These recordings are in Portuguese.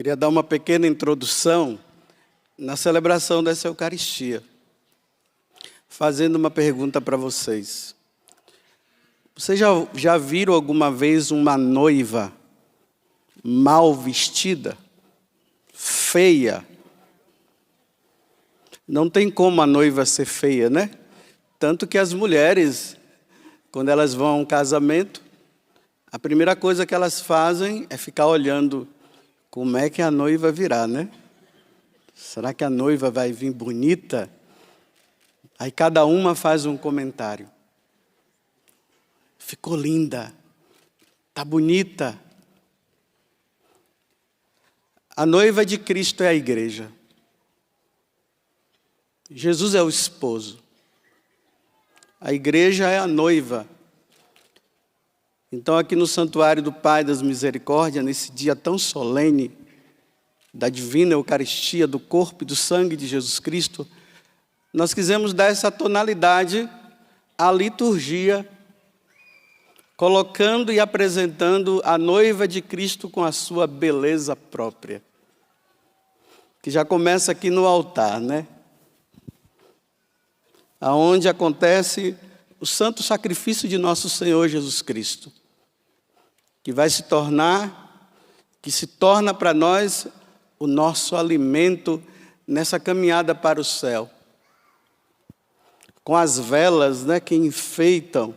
Queria dar uma pequena introdução na celebração dessa Eucaristia, fazendo uma pergunta para vocês. Vocês já viram alguma vez uma noiva mal vestida, feia? Não tem como a noiva ser feia, né? Tanto que as mulheres, quando elas vão a um casamento, a primeira coisa que elas fazem é ficar olhando como é que a noiva virá, né? Será que a noiva vai vir bonita? Aí cada uma faz um comentário. Ficou linda, está bonita. A noiva de Cristo é a igreja. Jesus é o esposo. A igreja é a noiva. Então, aqui no Santuário do Pai das Misericórdias, nesse dia tão solene da divina Eucaristia, do corpo e do sangue de Jesus Cristo, nós quisemos dar essa tonalidade à liturgia, colocando e apresentando a noiva de Cristo com a sua beleza própria, que já começa aqui no altar, né? Aonde acontece o santo sacrifício de nosso Senhor Jesus Cristo, que se torna para nós o nosso alimento nessa caminhada para o céu. Com as velas, né, que enfeitam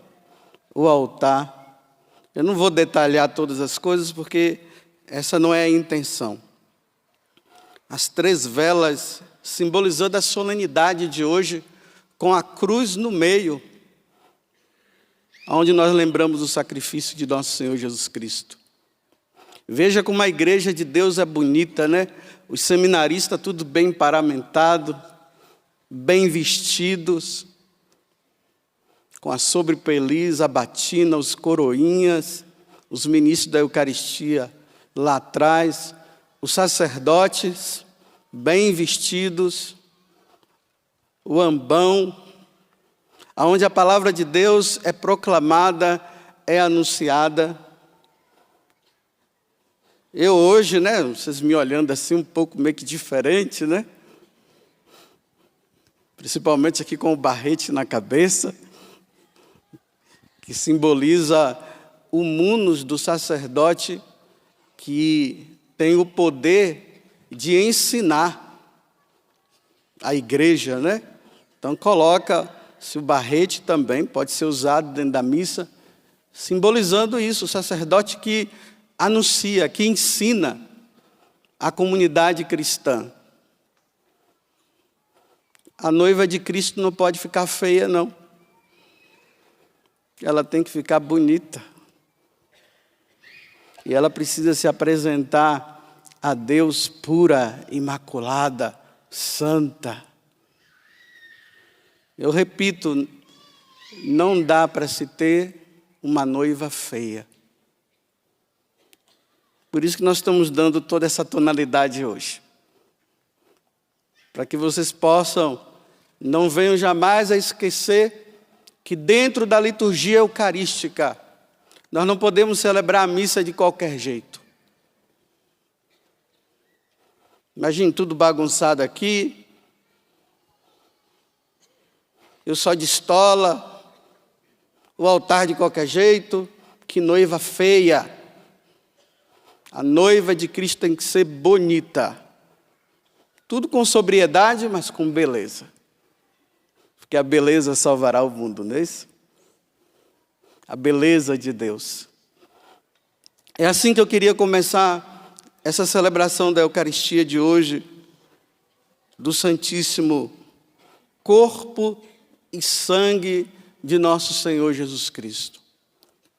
o altar. Eu não vou detalhar todas as coisas, porque essa não é a intenção. As 3 velas simbolizando a solenidade de hoje, com a cruz no meio, onde nós lembramos o sacrifício de nosso Senhor Jesus Cristo. Veja como a igreja de Deus é bonita, né? Os seminaristas tudo bem paramentado, bem vestidos, com a sobrepeliz, a batina, os coroinhas, os ministros da Eucaristia lá atrás, os sacerdotes bem vestidos, o ambão, onde a palavra de Deus é proclamada, é anunciada. Eu hoje, né, vocês me olhando assim um pouco meio que diferente, né? Principalmente aqui com o barrete na cabeça, que simboliza o munus do sacerdote que tem o poder de ensinar a igreja, né? Então coloca-se o barrete também, pode ser usado dentro da missa, simbolizando isso, o sacerdote que anuncia, que ensina a comunidade cristã. A noiva de Cristo não pode ficar feia, não. Ela tem que ficar bonita. E ela precisa se apresentar a Deus pura, imaculada, santa. Eu repito, não dá para se ter uma noiva feia. Por isso que nós estamos dando toda essa tonalidade hoje. Para que vocês possam, não venham jamais a esquecer que dentro da liturgia eucarística, nós não podemos celebrar a missa de qualquer jeito. Imagine tudo bagunçado aqui, eu só de estola, o altar de qualquer jeito, que noiva feia. A noiva de Cristo tem que ser bonita. Tudo com sobriedade, mas com beleza. Porque a beleza salvará o mundo, não é isso? A beleza de Deus. É assim que eu queria começar essa celebração da Eucaristia de hoje, do Santíssimo Corpo e Sangue de nosso Senhor Jesus Cristo.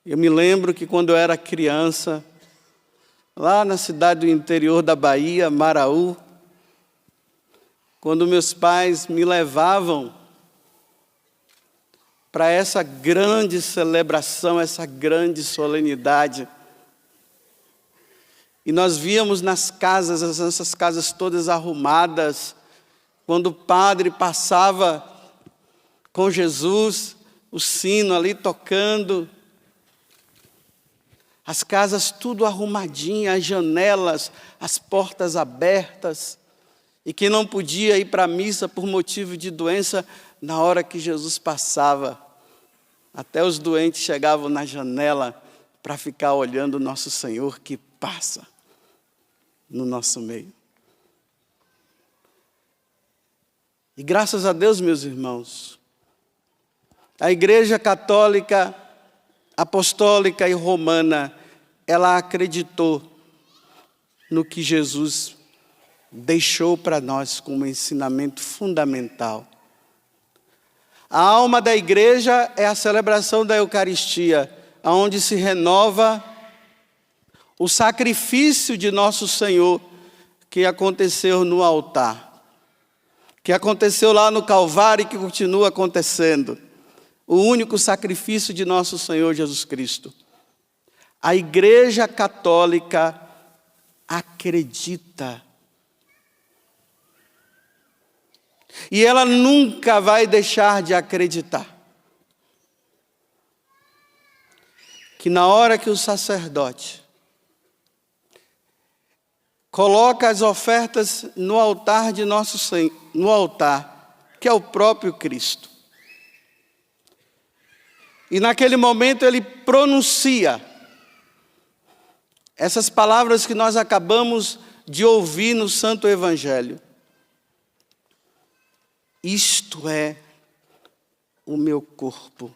Eu me lembro que quando eu era criança, lá na cidade do interior da Bahia, Maraú, quando meus pais me levavam para essa grande celebração, essa grande solenidade, e nós víamos nas casas, as nossas casas todas arrumadas, quando o padre passava com Jesus, o sino ali tocando, as casas tudo arrumadinhas, as janelas, as portas abertas, e que não podia ir para a missa por motivo de doença. Na hora que Jesus passava, até os doentes chegavam na janela para ficar olhando o nosso Senhor que passa no nosso meio. E graças a Deus, meus irmãos, a Igreja Católica, Apostólica e Romana, ela acreditou no que Jesus deixou para nós como ensinamento fundamental. A alma da igreja é a celebração da Eucaristia, onde se renova o sacrifício de nosso Senhor que aconteceu no altar, que aconteceu lá no Calvário e que continua acontecendo. O único sacrifício de nosso Senhor Jesus Cristo. A Igreja Católica acredita. E ela nunca vai deixar de acreditar que na hora que o sacerdote coloca as ofertas no altar de nosso Senhor, no altar, que é o próprio Cristo, e naquele momento ele pronuncia essas palavras que nós acabamos de ouvir no Santo Evangelho. Isto é o meu corpo,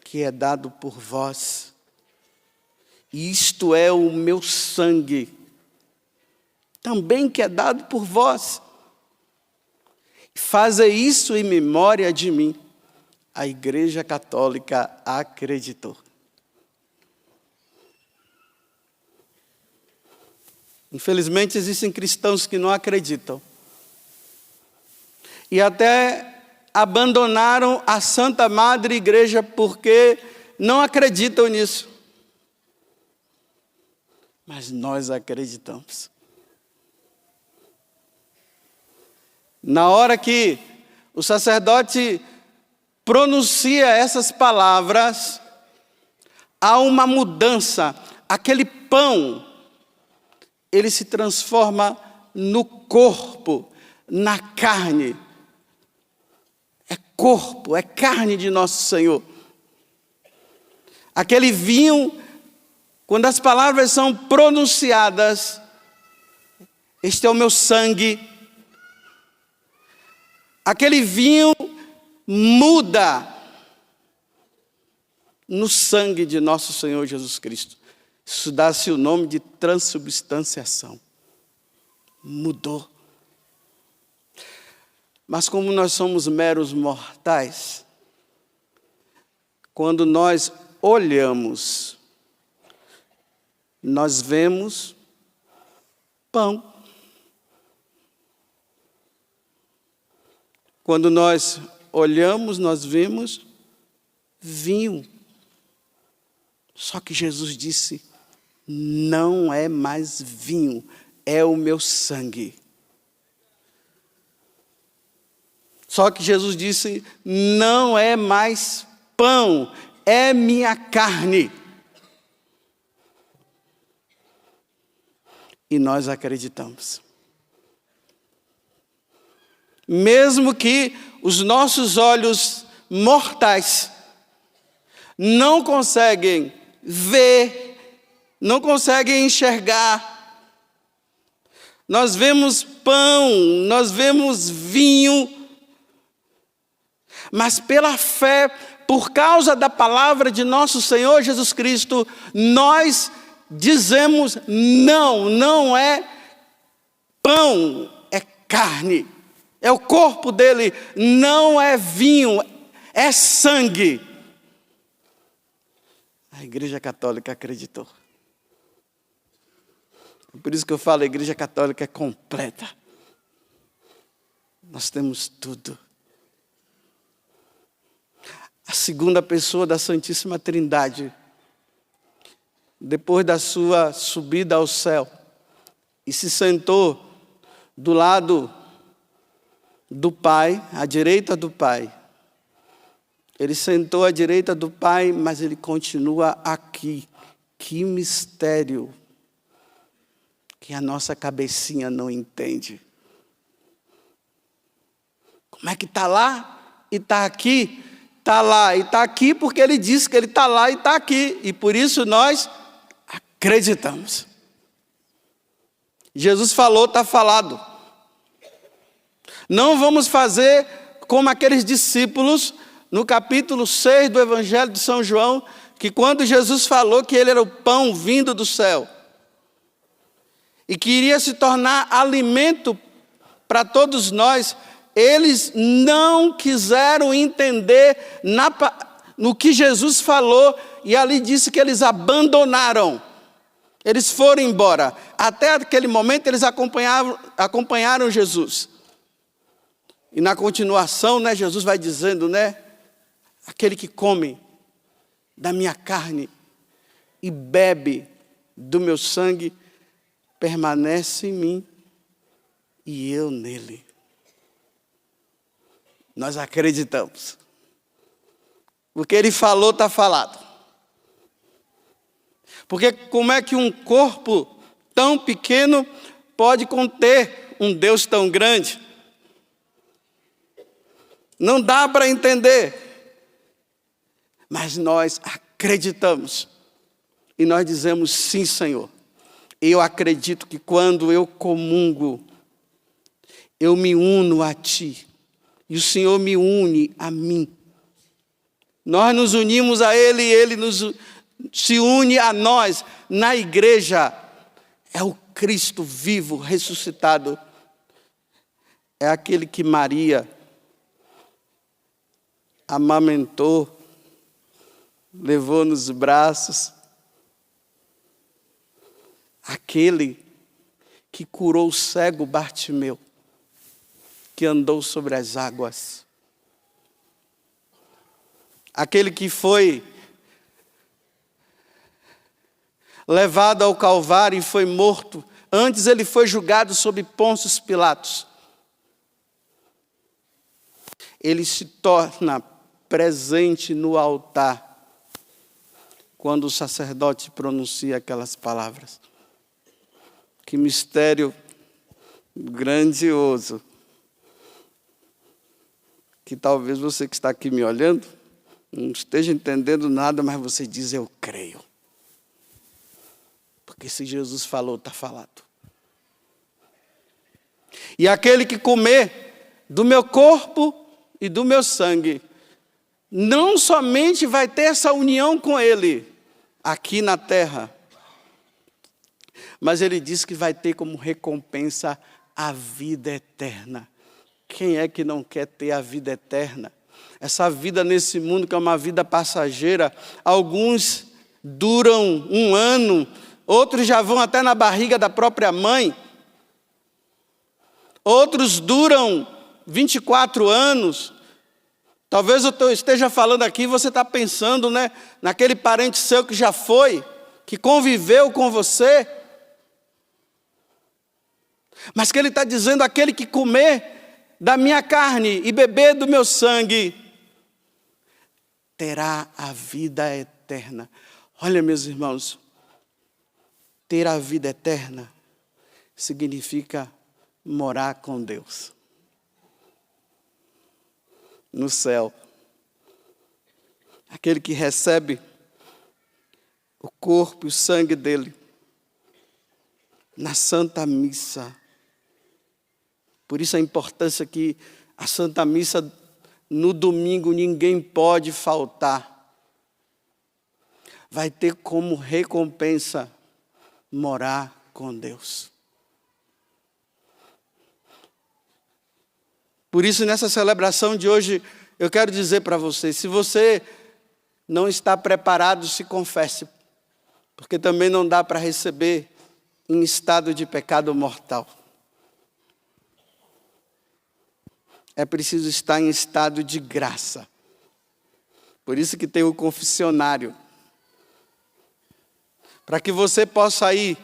que é dado por vós. Isto é o meu sangue, também que é dado por vós. Fazer isso em memória de mim. A Igreja Católica acreditou. Infelizmente, existem cristãos que não acreditam. E até abandonaram a Santa Madre Igreja porque não acreditam nisso. Mas nós acreditamos. Na hora que o sacerdote pronuncia essas palavras, há uma mudança. Aquele pão, ele se transforma no corpo, na carne. É corpo, é carne de nosso Senhor. Aquele vinho, quando as palavras são pronunciadas, este é o meu sangue. Aquele vinho muda no sangue de nosso Senhor Jesus Cristo. Isso dá-se o nome de transubstanciação. Mudou. Mas como nós somos meros mortais, quando nós olhamos, nós vemos pão. Quando nós olhamos, nós vemos vinho. Só que Jesus disse, não é mais vinho, é o meu sangue. Só que Jesus disse, não é mais pão, é minha carne. E nós acreditamos. Mesmo que os nossos olhos mortais não conseguem ver, não conseguem enxergar. Nós vemos pão, nós vemos vinho, mas pela fé, por causa da palavra de nosso Senhor Jesus Cristo, nós dizemos não, não é pão, é carne. É o corpo dele, não é vinho, é sangue. A Igreja Católica acreditou. Por isso que eu falo, a Igreja Católica é completa. Nós temos tudo. A segunda pessoa da Santíssima Trindade, depois da sua subida ao céu, e se sentou do lado do Pai, à direita do Pai. Ele sentou à direita do Pai, mas ele continua aqui. Que mistério que a nossa cabecinha não entende. Como é que está lá e está aqui? Está lá e está aqui porque ele disse que ele está lá e está aqui. E por isso nós acreditamos. Jesus falou, está falado. Não vamos fazer como aqueles discípulos no capítulo 6 do Evangelho de São João, que quando Jesus falou que ele era o pão vindo do céu e que iria se tornar alimento para todos nós, eles não quiseram entender no que Jesus falou, e ali disse que eles abandonaram. Eles foram embora. Até aquele momento eles acompanharam Jesus. E na continuação, Jesus vai dizendo, aquele que come da minha carne e bebe do meu sangue, permanece em mim e eu nele. Nós acreditamos. O que ele falou está falado. Porque como é que um corpo tão pequeno pode conter um Deus tão grande? Não dá para entender. Mas nós acreditamos. E nós dizemos, sim, Senhor. Eu acredito que quando eu comungo, eu me uno a Ti. E o Senhor me une a mim. Nós nos unimos a Ele e Ele se une a nós. Na igreja, é o Cristo vivo, ressuscitado. É aquele que Maria amamentou, levou nos braços. Aquele que curou o cego Bartimeu, que andou sobre as águas. Aquele que foi levado ao Calvário e foi morto. Antes ele foi julgado sob Pôncio Pilatos. Ele se torna presente no altar quando o sacerdote pronuncia aquelas palavras. Que mistério grandioso. Que talvez você que está aqui me olhando não esteja entendendo nada, mas você diz, eu creio. Porque se Jesus falou, está falado. E aquele que comer do meu corpo e do meu sangue, não somente vai ter essa união com Ele, aqui na terra, mas Ele diz que vai ter como recompensa a vida eterna. Quem é que não quer ter a vida eterna? Essa vida nesse mundo que é uma vida passageira, alguns duram 1 ano, outros já vão até na barriga da própria mãe, outros duram 24 anos. Talvez eu esteja falando aqui e você está pensando, naquele parente seu que já foi, que conviveu com você. Mas que ele está dizendo, aquele que comer da minha carne e beber do meu sangue, terá a vida eterna. Olha, meus irmãos, ter a vida eterna significa morar com Deus no céu. Aquele que recebe o corpo e o sangue dele na Santa Missa. Por isso a importância que a Santa Missa no domingo ninguém pode faltar. Vai ter como recompensa morar com Deus. Por isso, nessa celebração de hoje, eu quero dizer para você, se você não está preparado, se confesse, porque também não dá para receber em estado de pecado mortal. É preciso estar em estado de graça. Por isso que tem o confessionário. Para que você possa ir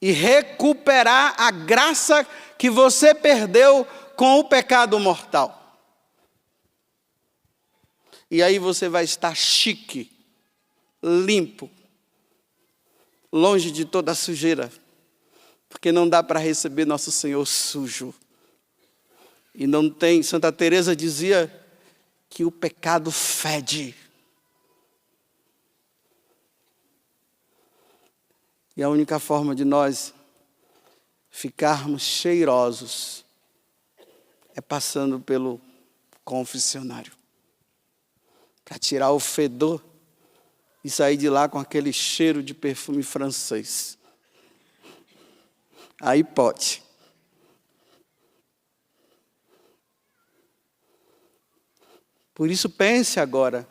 e recuperar a graça que você perdeu com o pecado mortal. E aí você vai estar chique, limpo, longe de toda a sujeira. Porque não dá para receber nosso Senhor sujo. E não tem, Santa Teresa dizia que o pecado fede. E a única forma de nós ficarmos cheirosos é passando pelo confessionário. Para tirar o fedor e sair de lá com aquele cheiro de perfume francês. Aí pode. Por isso pense agora.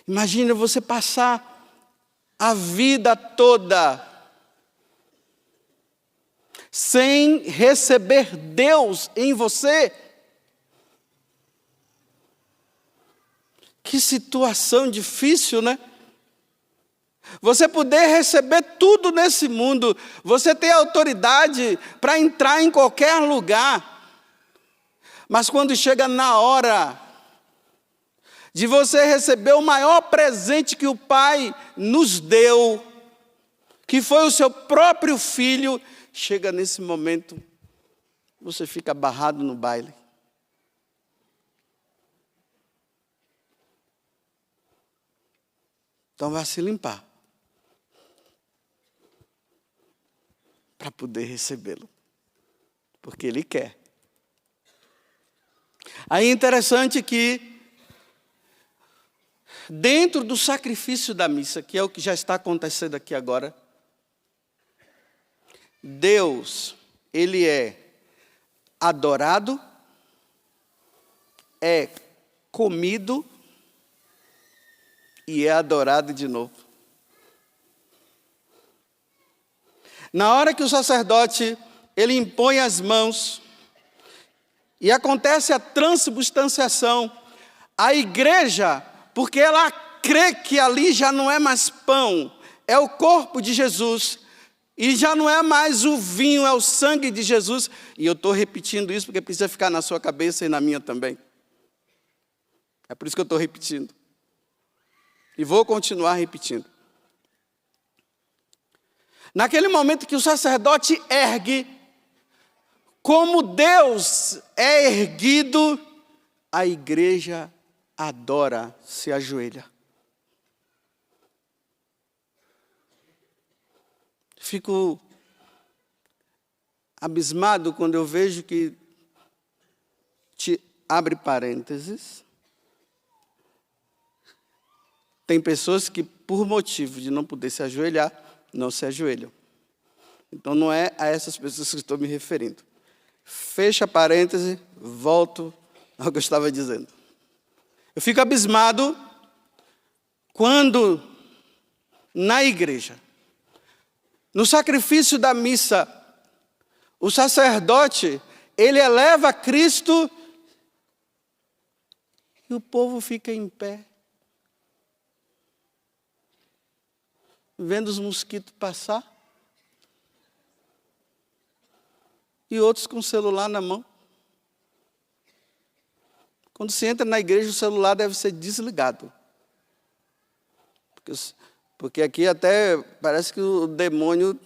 Imagina você passar a vida toda sem receber Deus em você. Que situação difícil, né? Você poder receber tudo nesse mundo, você ter autoridade para entrar em qualquer lugar, mas quando chega na hora de você receber o maior presente que o Pai nos deu, que foi o seu próprio Filho, chega nesse momento, você fica barrado no baile. Então vai se limpar para poder recebê-lo, porque Ele quer. Aí é interessante que dentro do sacrifício da missa, que é o que já está acontecendo aqui agora, Deus, Ele é adorado, é comido e é adorado de novo. Na hora que o sacerdote, ele impõe as mãos e acontece a transubstanciação, a igreja, porque ela crê que ali já não é mais pão, é o corpo de Jesus, e já não é mais o vinho, é o sangue de Jesus. E eu estou repetindo isso porque precisa ficar na sua cabeça e na minha também. É por isso que eu estou repetindo. E vou continuar repetindo. Naquele momento que o sacerdote ergue, como Deus é erguido, a igreja adora, se ajoelha. Fico abismado quando eu vejo que, abre parênteses, tem pessoas que, por motivo de não poder se ajoelhar, não se ajoelham. Então, não é a essas pessoas que estou me referindo. Fecha parêntese, volto ao que eu estava dizendo. Eu fico abismado quando, na igreja, no sacrifício da missa, o sacerdote, ele eleva Cristo e o povo fica em pé, vendo os mosquitos passar, e outros com o celular na mão. Quando se entra na igreja, o celular deve ser desligado. Porque aqui até parece que o demônio,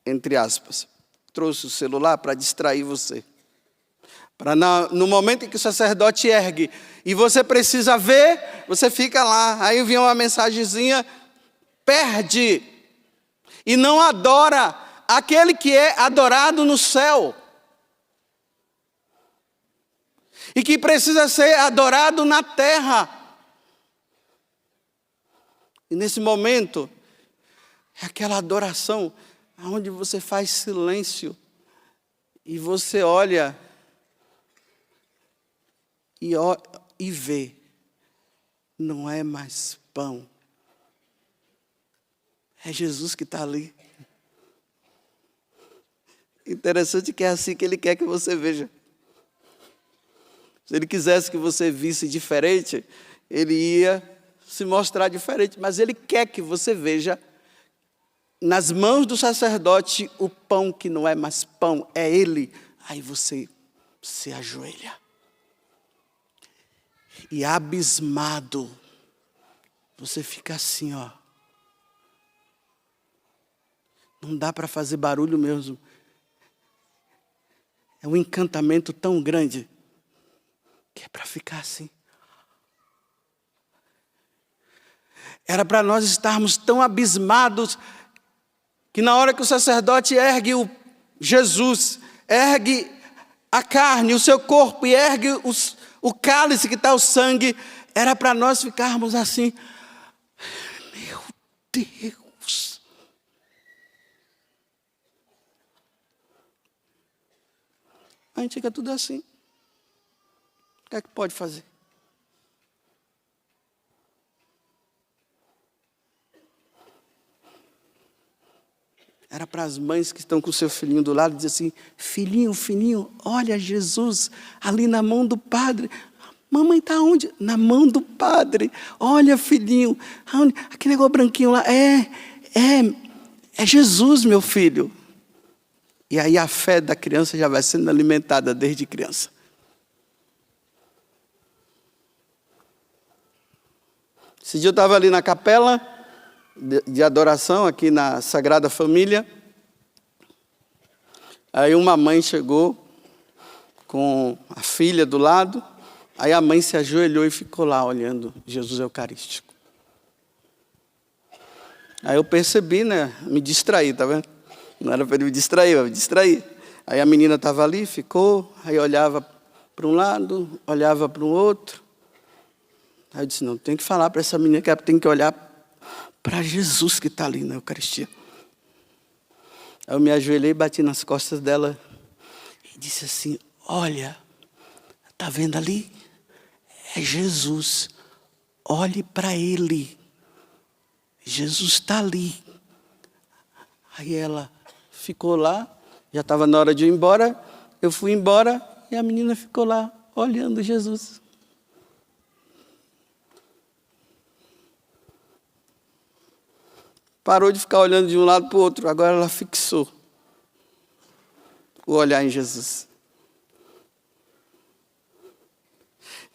entre aspas, trouxe o celular para distrair você. Para no momento em que o sacerdote ergue e você precisa ver, você fica lá. Aí vem uma mensagenzinha, perde e não adora aquele que é adorado no céu e que precisa ser adorado na terra. E nesse momento, é aquela adoração onde você faz silêncio e você olha e vê, não é mais pão, é Jesus que está ali. Interessante que é assim que Ele quer que você veja. Se Ele quisesse que você visse diferente, Ele ia se mostrar diferente. Mas Ele quer que você veja nas mãos do sacerdote o pão que não é mais pão, é Ele. Aí você se ajoelha. E abismado, você fica assim, ó. Não dá para fazer barulho mesmo. É um encantamento tão grande que é para ficar assim. Era para nós estarmos tão abismados que na hora que o sacerdote ergue o Jesus, ergue a carne, o seu corpo e ergue o cálice que está o sangue, era para nós ficarmos assim, meu Deus. A gente fica tudo assim. O que é que pode fazer? Era para as mães que estão com o seu filhinho do lado, dizer assim, filhinho, filhinho, olha Jesus ali na mão do padre. Mamãe está onde? Na mão do padre. Olha, filhinho, aquele negócio branquinho lá, é Jesus, meu filho. E aí a fé da criança já vai sendo alimentada desde criança. Esse dia eu estava ali na capela de adoração, aqui na Sagrada Família. Aí uma mãe chegou com a filha do lado. Aí a mãe se ajoelhou e ficou lá olhando Jesus Eucarístico. Aí eu percebi, né? Me distraí, tá vendo? Não era para ele me distrair, eu me distraí. Aí a menina estava ali, ficou, aí olhava para um lado, olhava para o outro. Aí eu disse, não, tem que falar para essa menina que ela tem que olhar para Jesus que está ali na Eucaristia. Aí eu me ajoelhei, bati nas costas dela e disse assim, olha, está vendo ali? É Jesus, olhe para Ele. Jesus está ali. Aí ela ficou lá, já estava na hora de ir embora, eu fui embora e a menina ficou lá, olhando Jesus. Parou de ficar olhando de um lado para o outro, agora ela fixou o olhar em Jesus.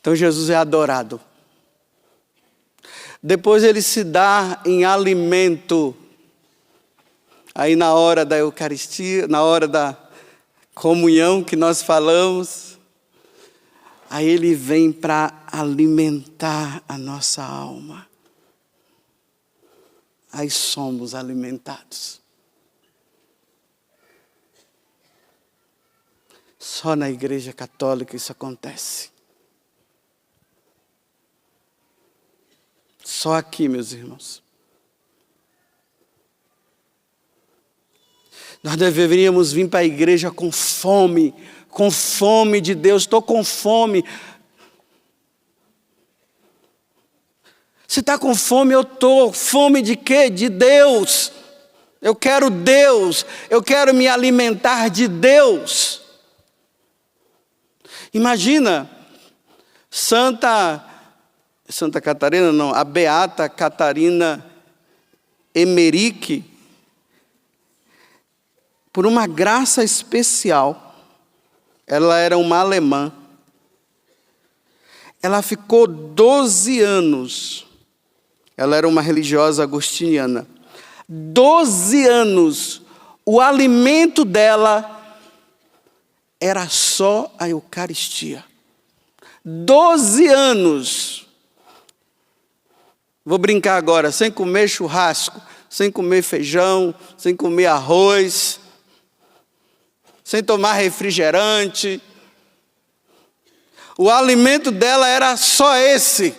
Então Jesus é adorado. Depois ele se dá em alimento. Aí na hora da Eucaristia, na hora da comunhão que nós falamos, aí ele vem para alimentar a nossa alma. Aí somos alimentados. Só na Igreja Católica isso acontece. Só aqui, meus irmãos. Nós deveríamos vir para a igreja com fome de Deus. Estou com fome. Você está com fome? Eu estou. Fome de quê? De Deus. Eu quero Deus. Eu quero me alimentar de Deus. Imagina, Santa Catarina, não, a Beata Catarina Emmerich, por uma graça especial, ela era uma alemã, ela ficou 12 anos, ela era uma religiosa agostiniana, 12 anos, o alimento dela era só a Eucaristia. 12 anos. Vou brincar agora, sem comer churrasco, sem comer feijão, sem comer arroz, sem tomar refrigerante. O alimento dela era só esse,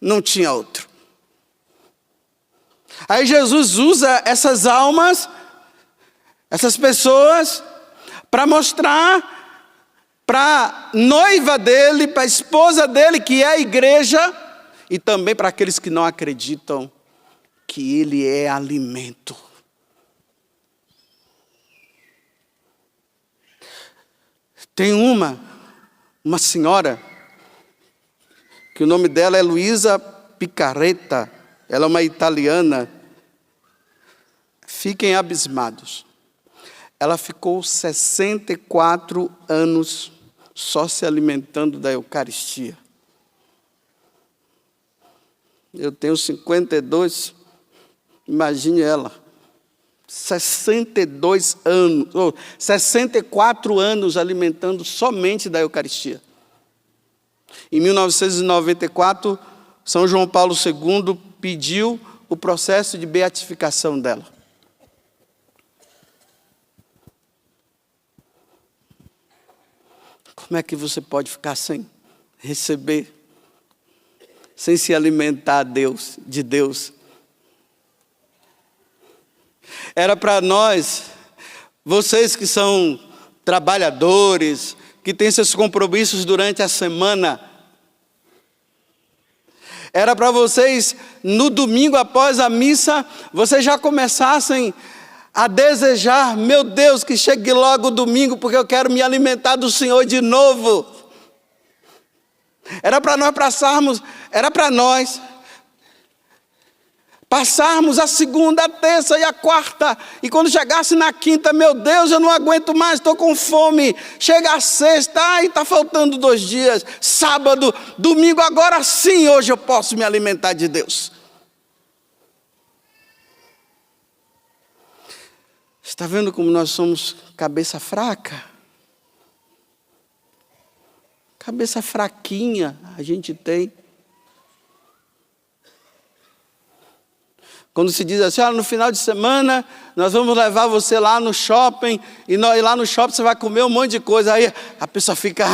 não tinha outro. Aí Jesus usa essas almas, essas pessoas, para mostrar para a noiva dele, para a esposa dele, que é a igreja, e também para aqueles que não acreditam que ele é alimento. Tem uma senhora, que o nome dela é Luisa Picaretta, ela é uma italiana. Fiquem abismados. Ela ficou 64 anos só se alimentando da Eucaristia. Eu tenho 52, imagine ela. 62 anos, ou 64 anos alimentando somente da Eucaristia. Em 1994, São João Paulo II pediu o processo de beatificação dela. Como é que você pode ficar sem receber, sem se alimentar de Deus? Era para nós, vocês que são trabalhadores, que têm seus compromissos durante a semana, era para vocês, no domingo após a missa, vocês já começassem a desejar, meu Deus, que chegue logo o domingo, porque eu quero me alimentar do Senhor de novo. Era para nós passarmos a segunda, a terça e a quarta, e quando chegasse na quinta, meu Deus, eu não aguento mais, estou com fome. Chega a sexta, ai, está faltando 2 dias, sábado, domingo, agora sim, hoje eu posso me alimentar de Deus. Está vendo como nós somos cabeça fraca? Cabeça fraquinha a gente tem. Quando se diz assim, no final de semana, nós vamos levar você lá no shopping, e lá no shopping você vai comer um monte de coisa. Aí a pessoa fica,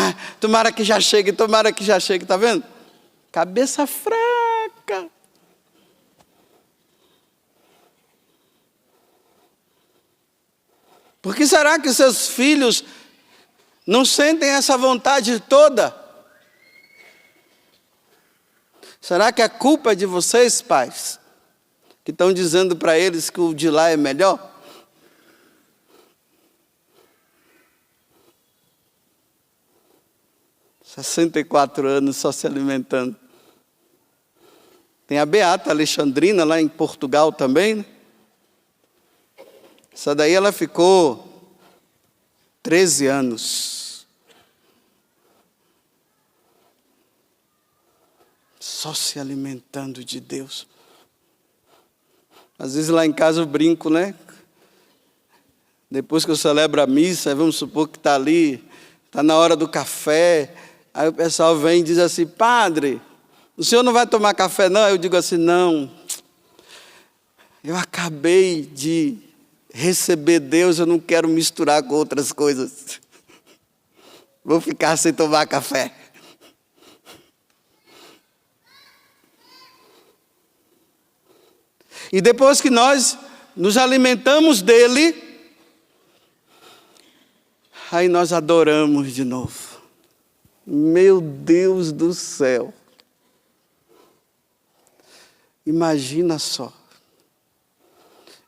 tomara que já chegue, está vendo? Cabeça fraca. Por que será que seus filhos não sentem essa vontade toda? Será que a culpa é de vocês, pais? Que estão dizendo para eles que o de lá é melhor? $64 só se alimentando. Tem a Beata Alexandrina lá em Portugal também, né? Essa daí ela ficou 13 anos. Só se alimentando de Deus. Às vezes lá em casa eu brinco, né? Depois que eu celebro a missa, vamos supor que está ali, está na hora do café, aí o pessoal vem e diz assim, padre, o senhor não vai tomar café não? Eu digo assim, não, eu acabei de receber Deus, eu não quero misturar com outras coisas. Vou ficar sem tomar café. E depois que nós nos alimentamos dele, aí nós adoramos de novo. Meu Deus do céu. Imagina só.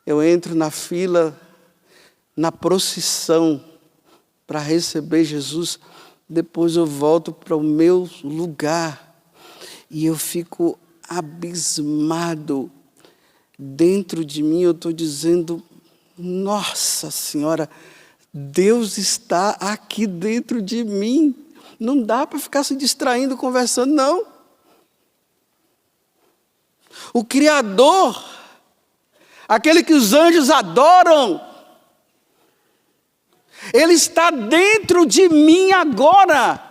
Eu entro na fila, na procissão, para receber Jesus. Depois eu volto para o meu lugar. E eu fico abismado. Dentro de mim eu estou dizendo, nossa Senhora, Deus está aqui dentro de mim. Não dá para ficar se distraindo, conversando, não. O Criador, aquele que os anjos adoram, Ele está dentro de mim agora.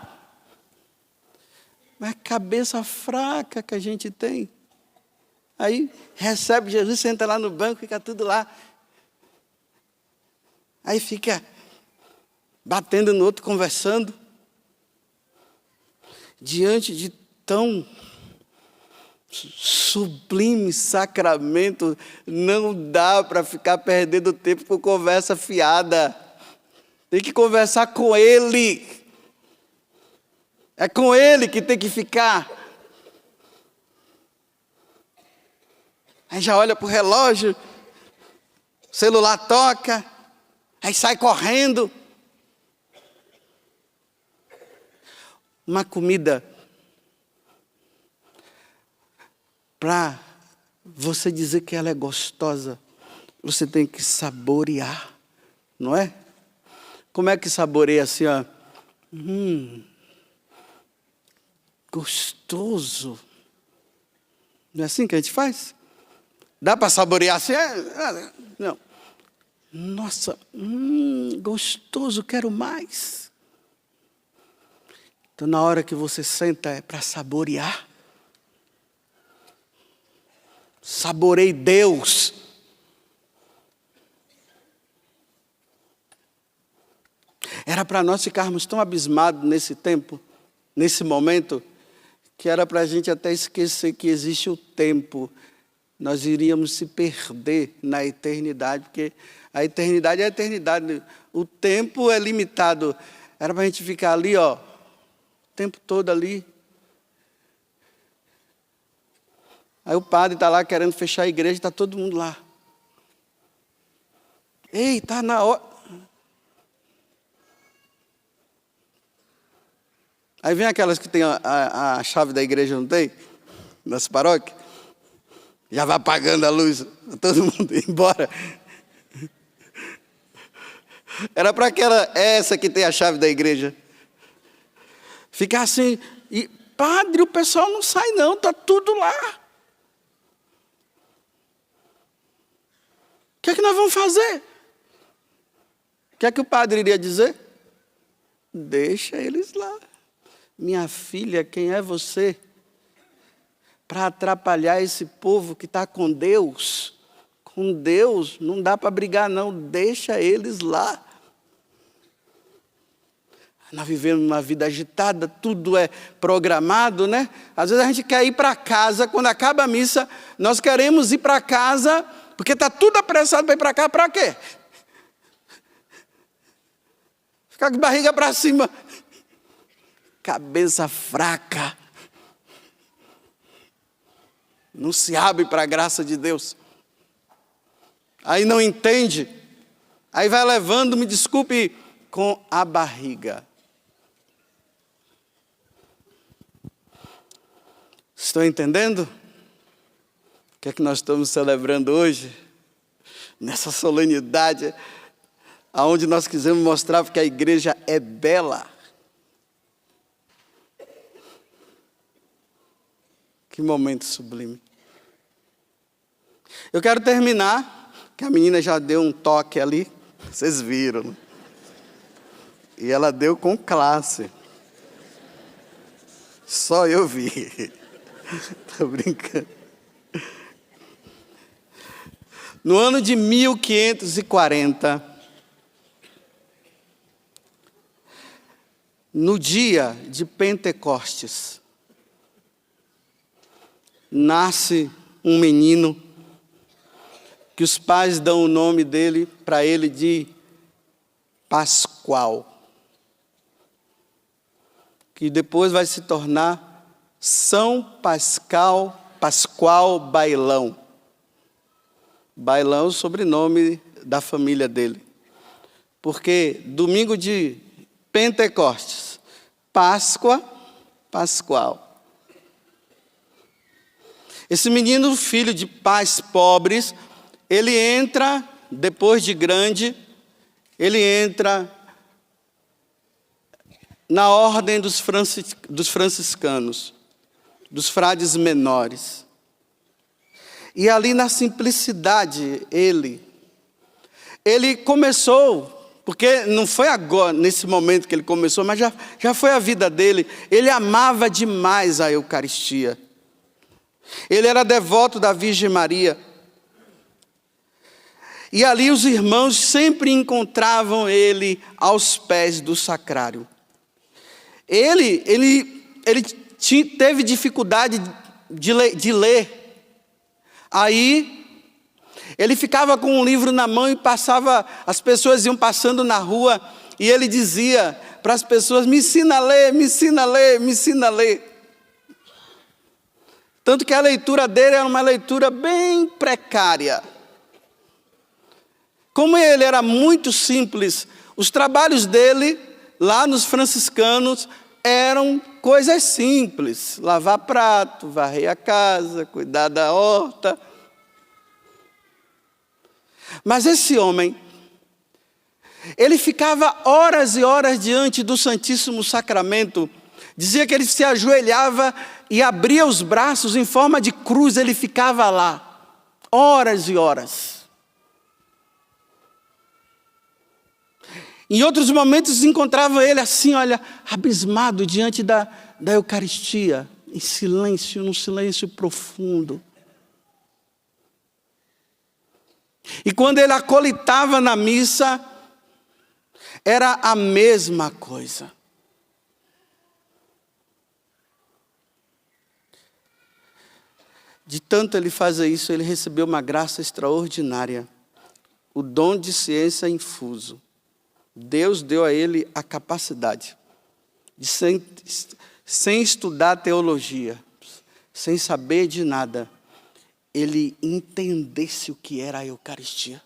Mas cabeça fraca que a gente tem. Aí recebe Jesus, senta lá no banco, fica tudo lá. Aí fica batendo no outro, conversando. Diante de tão sublime sacramento, não dá para ficar perdendo tempo com conversa fiada. Tem que conversar com Ele. É com Ele que tem que ficar. Aí já olha para o relógio, o celular toca, aí sai correndo. Uma comida, para você dizer que ela é gostosa, você tem que saborear, não é? Como é que saboreia assim, ó? Gostoso. Não é assim que a gente faz? Dá para saborear assim? Não. Nossa, gostoso, quero mais. Então, na hora que você senta, é para saborear. Saborei Deus. Era para nós ficarmos tão abismados nesse tempo, nesse momento, que era para a gente até esquecer que existe o tempo. Nós iríamos se perder na eternidade, porque a eternidade é a eternidade. O tempo é limitado. Era para a gente ficar ali, ó, o tempo todo ali. Aí o padre está lá querendo fechar a igreja, está todo mundo lá. Ei, está na hora. Aí vem aquelas que tem a chave da igreja, não tem? Nas paróquias. Já vai apagando a luz, todo mundo ir embora. Era para essa que tem a chave da igreja. Ficar assim, e padre, o pessoal não sai não, está tudo lá. O que é que nós vamos fazer? O que é que o padre iria dizer? Deixa eles lá. Minha filha, quem é você para atrapalhar esse povo que está com Deus? Com Deus não dá para brigar não, deixa eles lá. Nós vivemos uma vida agitada, tudo é programado, né? Às vezes a gente quer ir para casa, quando acaba a missa, nós queremos ir para casa, porque está tudo apressado para ir para cá, para quê? Ficar com barriga para cima. Cabeça fraca. Não se abre para a graça de Deus. Aí não entende. Aí vai levando, me desculpe, com a barriga. Estão entendendo? O que é que nós estamos celebrando hoje? Nessa solenidade, aonde nós quisemos mostrar que a igreja é bela. Que momento sublime. Eu quero terminar, que a menina já deu um toque ali, vocês viram, né? E ela deu com classe. Só eu vi. Estou brincando. No ano de 1540, no dia de Pentecostes, nasce um menino que os pais dão o nome dele para ele de Pascoal, que depois vai se tornar São Pascoal Bailão. Bailão é o sobrenome da família dele. Porque domingo de Pentecostes, Páscoa, Pascoal. Esse menino, filho de pais pobres, ele entra, depois de grande, ele entra na ordem dos franciscanos, dos frades menores. E ali na simplicidade, ele começou, porque não foi agora, nesse momento que ele começou, mas já foi a vida dele. Ele amava demais a Eucaristia. Ele era devoto da Virgem Maria. E ali os irmãos sempre encontravam ele aos pés do sacrário. Ele teve dificuldade de ler. Aí, ele ficava com um livro na mão e as pessoas iam passando na rua, e ele dizia para as pessoas, me ensina a ler, me ensina a ler, me ensina a ler. Tanto que a leitura dele era uma leitura bem precária. Como ele era muito simples, os trabalhos dele, lá nos franciscanos, eram coisas simples. Lavar prato, varrer a casa, cuidar da horta. Mas esse homem, ele ficava horas e horas diante do Santíssimo Sacramento. Dizia que ele se ajoelhava, e abria os braços em forma de cruz, ele ficava lá, horas e horas. Em outros momentos encontrava ele assim, olha, abismado diante da Eucaristia, em silêncio, num silêncio profundo. E quando ele acolitava na missa, era a mesma coisa. De tanto ele fazer isso, ele recebeu uma graça extraordinária, o dom de ciência infuso. Deus deu a ele a capacidade de, sem estudar teologia, sem saber de nada, ele entendesse o que era a Eucaristia.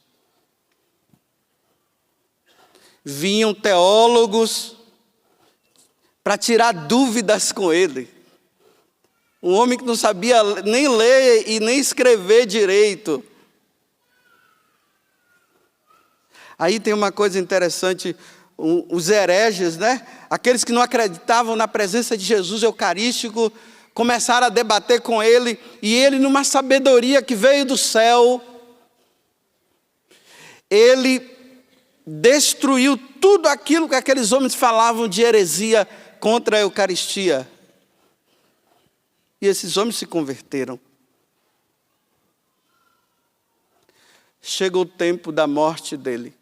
Vinham teólogos para tirar dúvidas com ele. Um homem que não sabia nem ler e nem escrever direito. Aí tem uma coisa interessante, os hereges, né? Aqueles que não acreditavam na presença de Jesus eucarístico, começaram a debater com ele, e ele, numa sabedoria que veio do céu, ele destruiu tudo aquilo que aqueles homens falavam de heresia contra a Eucaristia. E esses homens se converteram. Chegou o tempo da morte dele.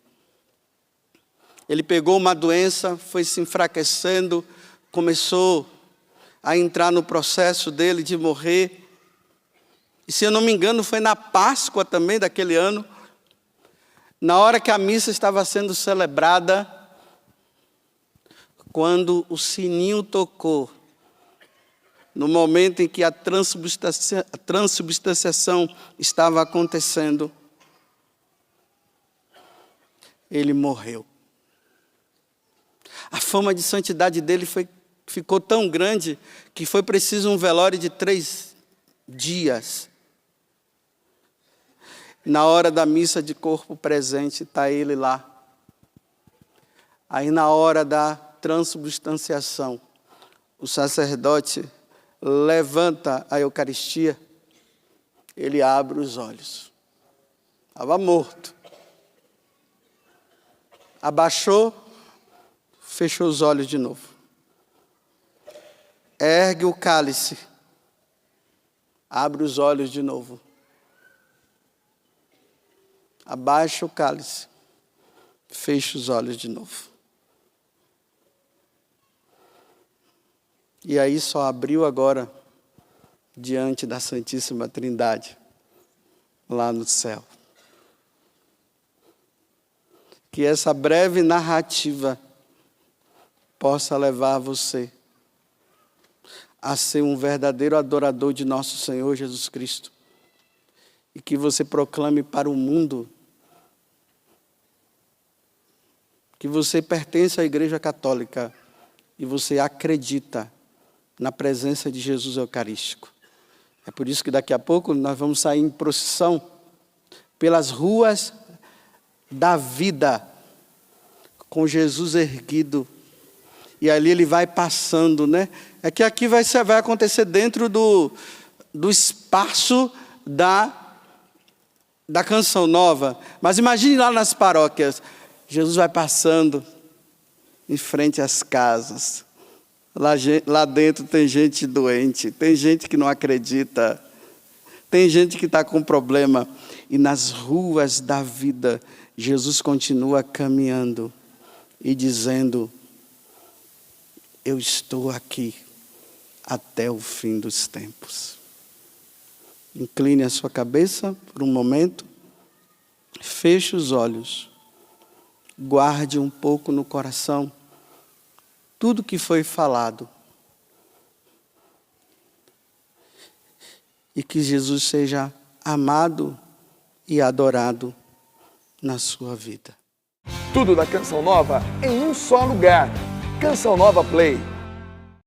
Ele pegou uma doença, foi se enfraquecendo, começou a entrar no processo dele de morrer. E se eu não me engano, foi na Páscoa também daquele ano, na hora que a missa estava sendo celebrada, quando o sininho tocou, no momento em que a transubstanciação estava acontecendo, ele morreu. A fama de santidade dele ficou tão grande que foi preciso um velório de 3 dias. Na hora da missa de corpo presente, está ele lá. Aí na hora da transubstanciação, o sacerdote levanta a Eucaristia, ele abre os olhos. Estava morto. Abaixou, fechou os olhos de novo. Ergue o cálice, abre os olhos de novo. Abaixa o cálice, fecha os olhos de novo. E aí só abriu agora, diante da Santíssima Trindade, lá no céu. Que essa breve narrativa possa levar você a ser um verdadeiro adorador de nosso Senhor Jesus Cristo. E que você proclame para o mundo que você pertence à Igreja Católica e você acredita na presença de Jesus Eucarístico. É por isso que daqui a pouco nós vamos sair em procissão pelas ruas da vida, com Jesus erguido. E ali ele vai passando, né? É que aqui vai acontecer dentro do espaço da Canção Nova. Mas imagine lá nas paróquias, Jesus vai passando em frente às casas. Lá dentro tem gente doente, tem gente que não acredita, tem gente que está com problema. E nas ruas da vida, Jesus continua caminhando e dizendo: eu estou aqui até o fim dos tempos. Incline a sua cabeça por um momento, feche os olhos, guarde um pouco no coração tudo que foi falado. E que Jesus seja amado e adorado na sua vida. Tudo da Canção Nova em um só lugar. Canção Nova Play.